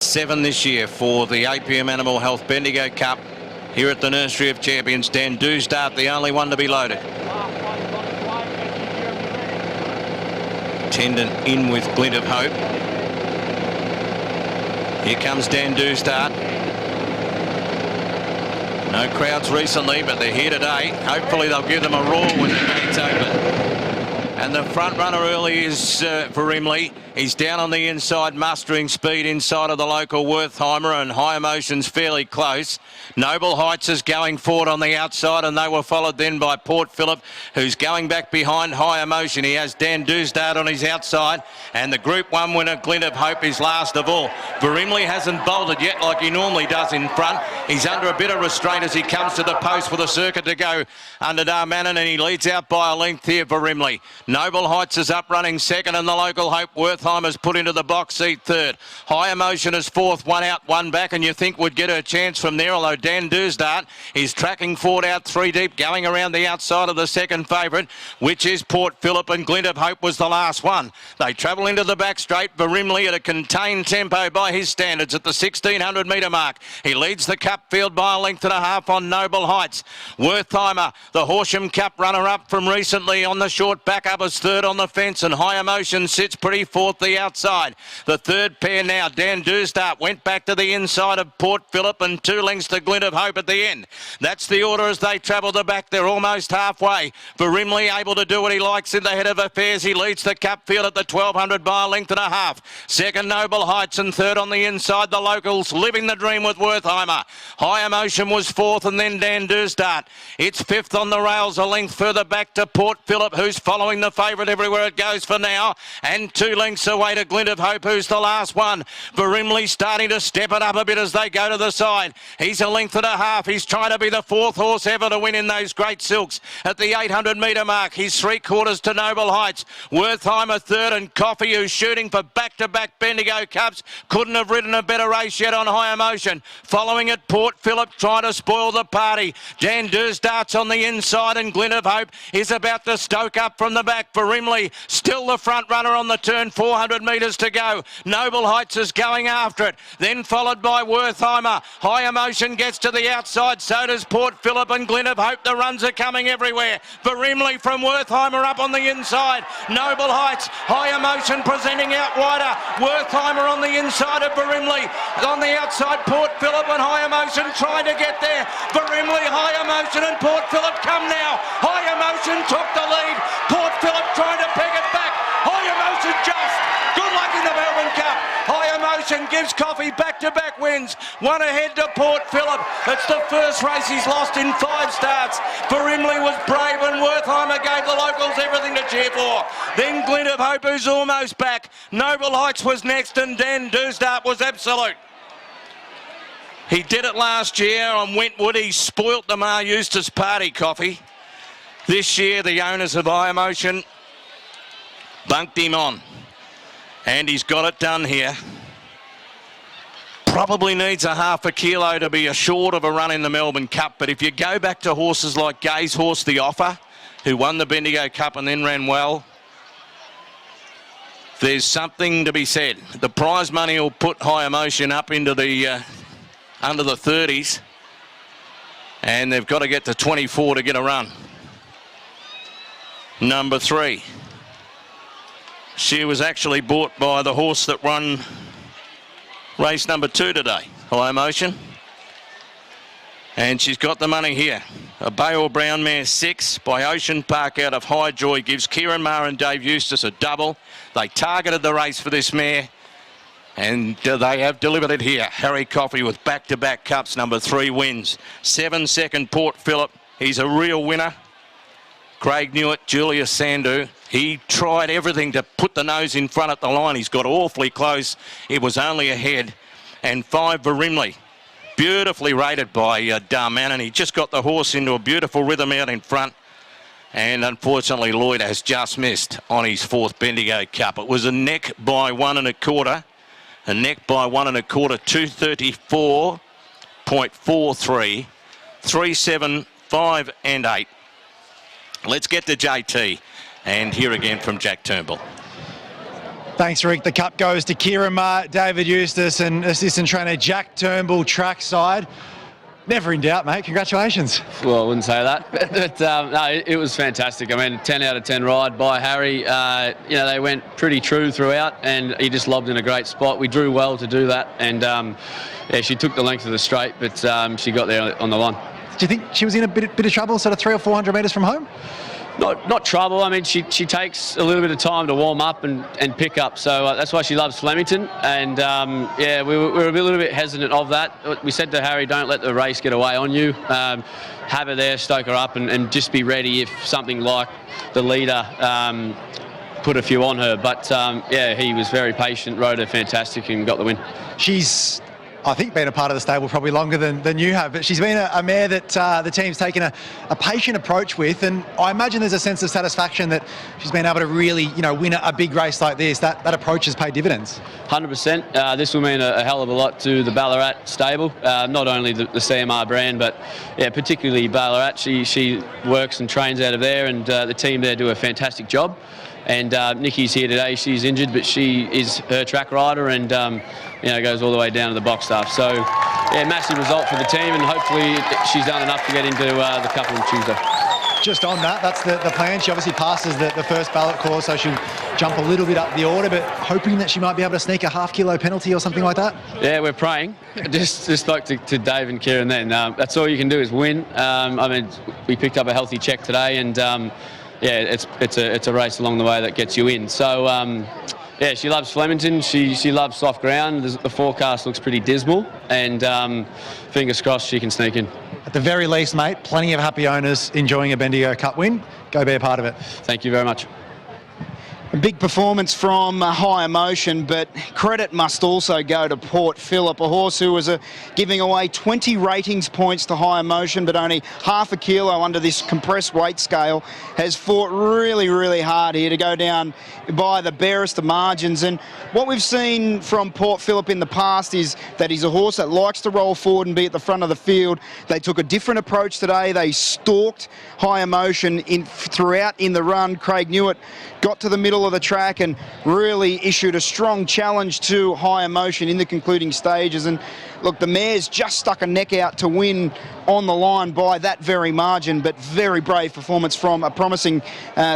7 this year for the APM Animal Health Bendigo Cup here at the Nursery of Champions. Dan Dewstart, the only one to be loaded. Tendon in with Glint of Hope. Here comes Dan Dewstart. No crowds recently, but they're here today. Hopefully they'll give them a roar when the gates open. And the front runner early is for Rimley. He's down on the inside, mustering speed inside of the local Wertheimer, and High Emotion's fairly close. Noble Heights is going forward on the outside, and they were followed then by Port Phillip, who's going back behind High Emotion. He has Dan Dewstart on his outside, and the Group 1 winner, Glint of Hope, is last of all. Rimley hasn't bolted yet like he normally does in front. He's under a bit of restraint as he comes to the post with a circuit to go under Darmanin, and he leads out by a length here for Rimley. Noble Heights is up running second, and the local Hope Wertheimer's put into the box seat third. High Emotion is fourth, one out, one back, and you think would get her chance from there, although Dan Dewstart is tracking forward out three deep, going around the outside of the second favourite, which is Port Phillip, and Glint of Hope was the last one. They travel into the back straight for Rimley at a contained tempo by his standards at the 1600 metre mark. He leads the Cup field by a length and a half on Noble Heights. Wertheimer, the Horsham Cup runner-up from recently, on the short back up as third on the fence, and High Emotion sits pretty fourth the outside. The third pair now, Dan Dewstart went back to the inside of Port Phillip, and 2 lengths to Glint of Hope at the end. That's the order as they travel the back. They're almost halfway. For Rimley, able to do what he likes in the head of affairs. He leads the Cup field at the 1200 by a length and a half. Second, Noble Heights, and third on the inside, the locals, living the dream with Wertheimer. High Emotion was fourth, and then Dan Dewstart. It's fifth on the rails, a length further back to Port Phillip, who's following the favourite everywhere it goes for now, and 2 lengths away to Glint of Hope, who's the last one. For Rimley starting to step it up a bit as they go to the side. He's a length and a half. He's trying to be the fourth horse ever to win in those great silks at the 800 metre mark. He's 3/4 to Noble Heights. Wertheimer third, and Coffee, who's shooting for back-to-back Bendigo Cups, couldn't have ridden a better race yet on High Emotion. Following it, Port Phillip trying to spoil the party. Dan Dewstart's on the inside, and Glint of Hope is about to stoke up from the back for Rimley. Still the front runner on the turn, 400 metres to go. Noble Heights is going after it, then followed by Wertheimer. High Emotion gets to the outside, so does Port Phillip, and Glint of Hope. The runs are coming everywhere. For Rimley from Wertheimer up on the inside. Noble Heights, High Emotion presenting out wider. Wertheimer on the inside of Rimley. On the outside, Port Phillip and High Emotion trying to get there. Rimley, High Emotion and Port Phillip come now. High Emotion took the lead. Port Phillip trying to peg it back. High Emotion just. Good luck in the Melbourne Cup. High Emotion gives Coffee back-to-back wins. One ahead to Port Phillip. It's the first race he's lost in 5 starts. For Rimley was brave, and Wertheimer gave the locals everything to cheer for. Then Glint of Hope, who's almost back. Noble Heights was next, and Dan Dewstart was absolute. He did it last year on Wentwood. He spoilt the Mar Eustace party, Coffee. This year, the owners of High Emotion bunked him on, and he's got it done here. Probably needs a half a kilo to be assured of a run in the Melbourne Cup, but if you go back to horses like Gay's horse, The Offer, who won the Bendigo Cup and then ran well, there's something to be said. The prize money will put High Emotion up into the under the 30s, and they've got to get to 24 to get a run. Number 3. She was actually bought by the horse that won race number 2 today, High Emotion. And she's got the money here. A Bayor Brown mare 6 by Ocean Park out of High Joy gives Kieran Maher and Dave Eustace a double. They targeted the race for this mare, and they have delivered it here. Harry Coffey with back-to-back cups, number 3 wins. 7 second Port Phillip. He's a real winner. Craig Newitt, Julius Sandu. He tried everything to put the nose in front at the line. He's got awfully close. It was only ahead. And 5 for Rimley. Beautifully rated by Darmanin. He just got the horse into a beautiful rhythm out in front. And unfortunately, Lloyd has just missed on his 4th Bendigo Cup. It was a neck by 1 1/4. A neck by 1 1/4, 234.43, 3, 7, 5 and 8. Let's get to JT and hear again from Jack Turnbull. Thanks, Rick. The cup goes to Kieran, David Eustace and assistant trainer Jack Turnbull trackside. Never in doubt, mate. Congratulations. Well, I wouldn't say that. But no, it was fantastic. I mean, 10 out of 10 ride by Harry. They went pretty true throughout, and he just lobbed in a great spot. We drew well to do that, and she took the length of the straight, but she got there on the line. Do you think she was in a bit of trouble, sort of 300 or 400 metres from home? Not trouble. I mean, she takes a little bit of time to warm up and pick up. So that's why she loves Flemington. And, we were a little bit hesitant of that. We said to Harry, don't let the race get away on you. Have her there, stoke her up, and just be ready if something like the leader put a few on her. But, he was very patient, rode her fantastic and got the win. She's, I think, been a part of the stable probably longer than you have, but she's been a mare that the team's taken a patient approach with, and I imagine there's a sense of satisfaction that she's been able to really, win a big race like this. That approach has paid dividends. 100%. This will mean a hell of a lot to the Ballarat stable, not only the CMR brand, but particularly Ballarat. She works and trains out of there, and the team there do a fantastic job. And Nikki's here today. She's injured, but she is her track rider, and goes all the way down to the box staff. So, massive result for the team, and hopefully she's done enough to get into the cup on Tuesday. Just on that's the plan. She obviously passes the first ballot course, so she'll jump a little bit up the order, but hoping that she might be able to sneak a half-kilo penalty or something like that. Yeah, we're praying. Just spoke to Dave and Kieran then. That's all you can do is win. We picked up a healthy check today, and it's a race along the way that gets you in. So, she loves Flemington. She loves soft ground. The forecast looks pretty dismal, and fingers crossed she can sneak in. At the very least, mate, plenty of happy owners enjoying a Bendigo Cup win. Go be a part of it. Thank you very much. A big performance from High Emotion, but credit must also go to Port Phillip, a horse who was giving away 20 ratings points to High Emotion, but only half a kilo under this compressed weight scale, has fought really, really hard here to go down by the barest of margins. And what we've seen from Port Phillip in the past is that he's a horse that likes to roll forward and be at the front of the field. They took a different approach today. They stalked High Emotion throughout in the run. Craig Newitt got to the middle of the track and really issued a strong challenge to High Emotion in the concluding stages. And look, the mare's just stuck a neck out to win on the line by that very margin, but very brave performance from a promising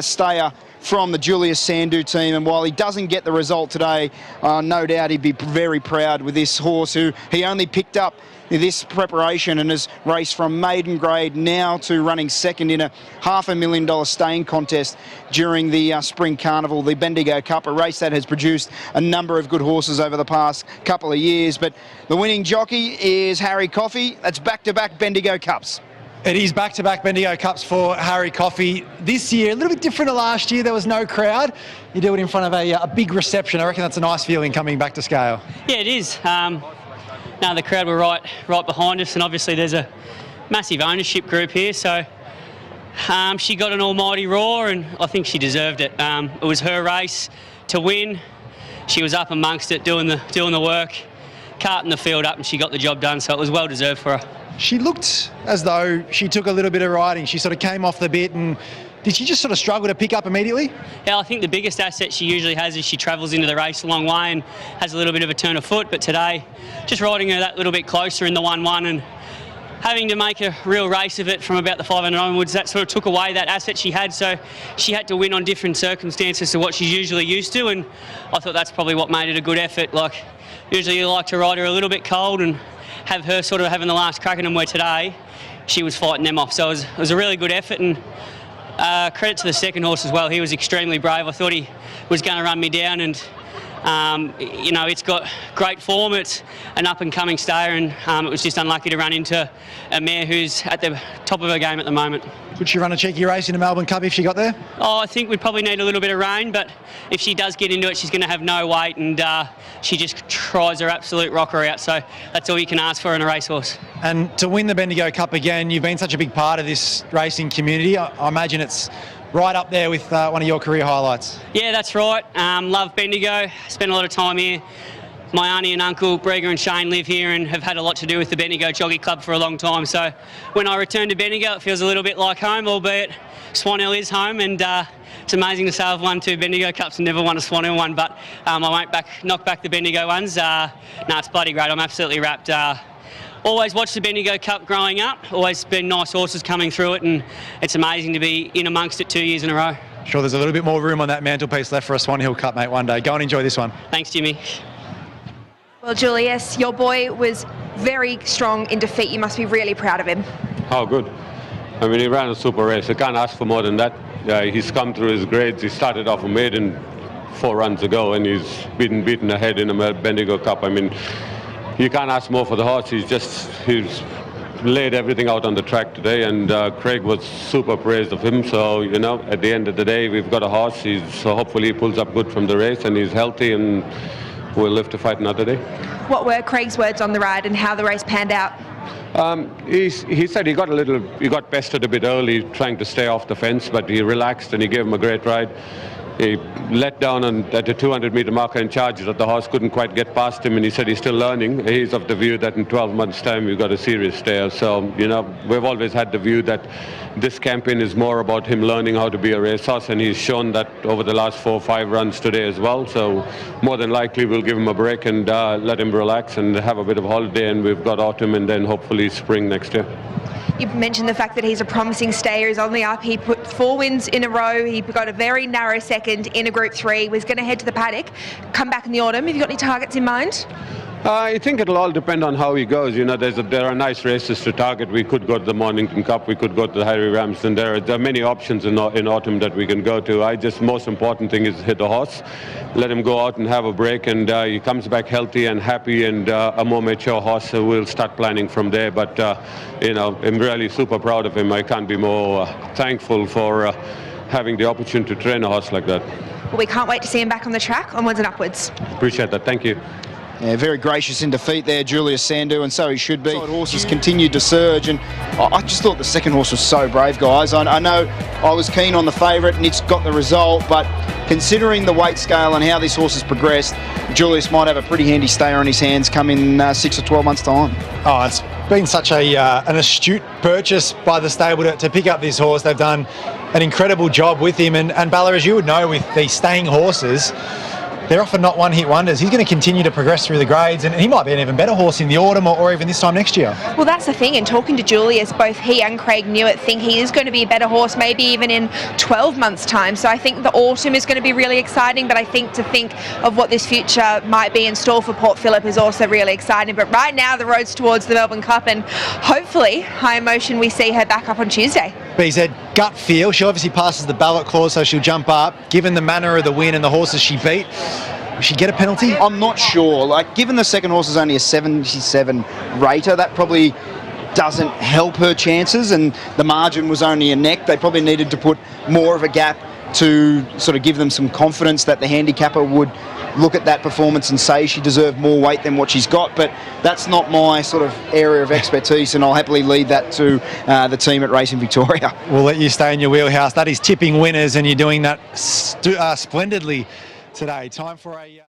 stayer from the Julius Sandu team. And while he doesn't get the result today, no doubt he'd be very proud with this horse, who he only picked up this preparation and has raced from maiden grade now to running second in a $500,000 staying contest during the Spring Carnival, the Bendigo Cup, a race that has produced a number of good horses over the past couple of years. But the winning jockey is Harry Coffey. That's back-to-back Bendigo Cups. It is back-to-back Bendigo Cups for Harry Coffey. This year, a little bit different to last year. There was no crowd. You do it in front of a big reception. I reckon that's a nice feeling coming back to scale. Yeah, it is. The crowd were right behind us, and obviously there's a massive ownership group here, so she got an almighty roar, and I think she deserved it. It was her race to win. She was up amongst it, doing the work, carting the field up, and she got the job done, so it was well deserved for her. She looked as though she took a little bit of riding. She sort of came off the bit, and did she just sort of struggle to pick up immediately? Yeah, I think the biggest asset she usually has is she travels into the race a long way and has a little bit of a turn of foot, but today, just riding her that little bit closer in the 1-1 and having to make a real race of it from about the 500 onwards, that sort of took away that asset she had, so she had to win on different circumstances to what she's usually used to, and I thought that's probably what made it a good effort. Like, usually you like to ride her a little bit cold and have her sort of having the last crack at them, where today she was fighting them off, so it was a really good effort. And credit to the second horse as well. He was extremely brave. I thought he was going to run me down, and it's got great form. It's an up-and-coming stayer, and it was just unlucky to run into a mare who's at the top of her game at the moment. Could she run a cheeky race in a Melbourne Cup if she got there? Oh, I think we'd probably need a little bit of rain, but if she does get into it, she's going to have no weight, and she just tries her absolute rocker out, so that's all you can ask for in a racehorse. And to win the Bendigo Cup again, you've been such a big part of this racing community. I imagine it's right up there with one of your career highlights. Yeah, that's right. Love Bendigo. Spent a lot of time here. my auntie and uncle, Brega and Shane, live here and have had a lot to do with the Bendigo Jockey Club for a long time. So when I return to Bendigo, it feels a little bit like home, albeit Swan Hill is home, and it's amazing to say I've won 2 Bendigo Cups and never won a Swan Hill one, but I won't knock back the Bendigo ones. No, it's bloody great. I'm absolutely wrapped. Always watched the Bendigo Cup growing up, always been nice horses coming through it, and it's amazing to be in amongst it 2 years in a row. Sure, there's a little bit more room on that mantelpiece left for a Swan Hill Cup, mate, one day. Go and enjoy this one. Thanks, Jimmy. Well, Julius, your boy was very strong in defeat. You must be really proud of him. Oh, good. I mean, he ran a super race. I can't ask for more than that. He's come through his grades. He started off a maiden 4 runs ago, and he's been beaten ahead in a Bendigo Cup. I mean, you can't ask more for the horse. He's laid everything out on the track today, and Craig was super praised of him. So, you know, at the end of the day, we've got a horse. So hopefully he pulls up good from the race, and he's healthy, and we'll live to fight another day. What were Craig's words on the ride and how the race panned out? He said he got bested a bit early trying to stay off the fence, but he relaxed and he gave him a great ride. He let down at the 200-metre marker and charged that the horse couldn't quite get past him, and he said he's still learning. He's of the view that in 12 months' time we've got a serious stare. So, you know, we've always had the view that this campaign is more about him learning how to be a racehorse, and he's shown that over the last 4 or 5 runs today as well. So more than likely we'll give him a break and let him relax and have a bit of holiday, and we've got autumn and then hopefully spring next year. You mentioned the fact that he's a promising stayer. He's on the up. He put 4 wins in a row. He got a very narrow second in a Group 3. Was going to head to the paddock, come back in the autumn. Have you got any targets in mind? I think it'll all depend on how he goes. You know, there are nice races to target. We could go to the Mornington Cup. We could go to the Harry Ramsden. There are many options in autumn that we can go to. Most important thing is hit the horse, let him go out and have a break, and he comes back healthy and happy and a more mature horse. So we'll start planning from there. But you know, I'm really super proud of him. I can't be more thankful for having the opportunity to train a horse like that. Well, we can't wait to see him back on the track, onwards and upwards. Appreciate that. Thank you. Yeah, very gracious in defeat there, Julius Sandu, and so he should be. Horses continued to surge, and I just thought the second horse was so brave, guys. I know I was keen on the favourite, and it's got the result, but considering the weight scale and how this horse has progressed, Julius might have a pretty handy stayer on his hands come in 6 or 12 months' time. Oh, it's been such an astute purchase by the stable to pick up this horse. They've done an incredible job with him, and Bella, as you would know, with these staying horses, they're often not one-hit wonders. He's going to continue to progress through the grades, and he might be an even better horse in the autumn or even this time next year. Well, that's the thing. In talking to Julius, both he and Craig Newitt think he is going to be a better horse maybe even in 12 months' time. So I think the autumn is going to be really exciting, but I think to think of what this future might be in store for Port Phillip is also really exciting. But right now, the road's towards the Melbourne Cup, and hopefully, High Emotion, we see her back up on Tuesday. BZ, gut feel, she obviously passes the ballot clause, so she'll jump up. Given the manner of the win and the horses she beat, will she get a penalty? I'm not sure. Like, given the second horse is only a 77 rater, that probably doesn't help her chances, and the margin was only a neck. They probably needed to put more of a gap to sort of give them some confidence that the handicapper would look at that performance and say she deserved more weight than what she's got. But that's not my sort of area of expertise, and I'll happily leave that to the team at Racing Victoria. We'll let you stay in your wheelhouse. That is tipping winners, and you're doing that splendidly today. Time for a...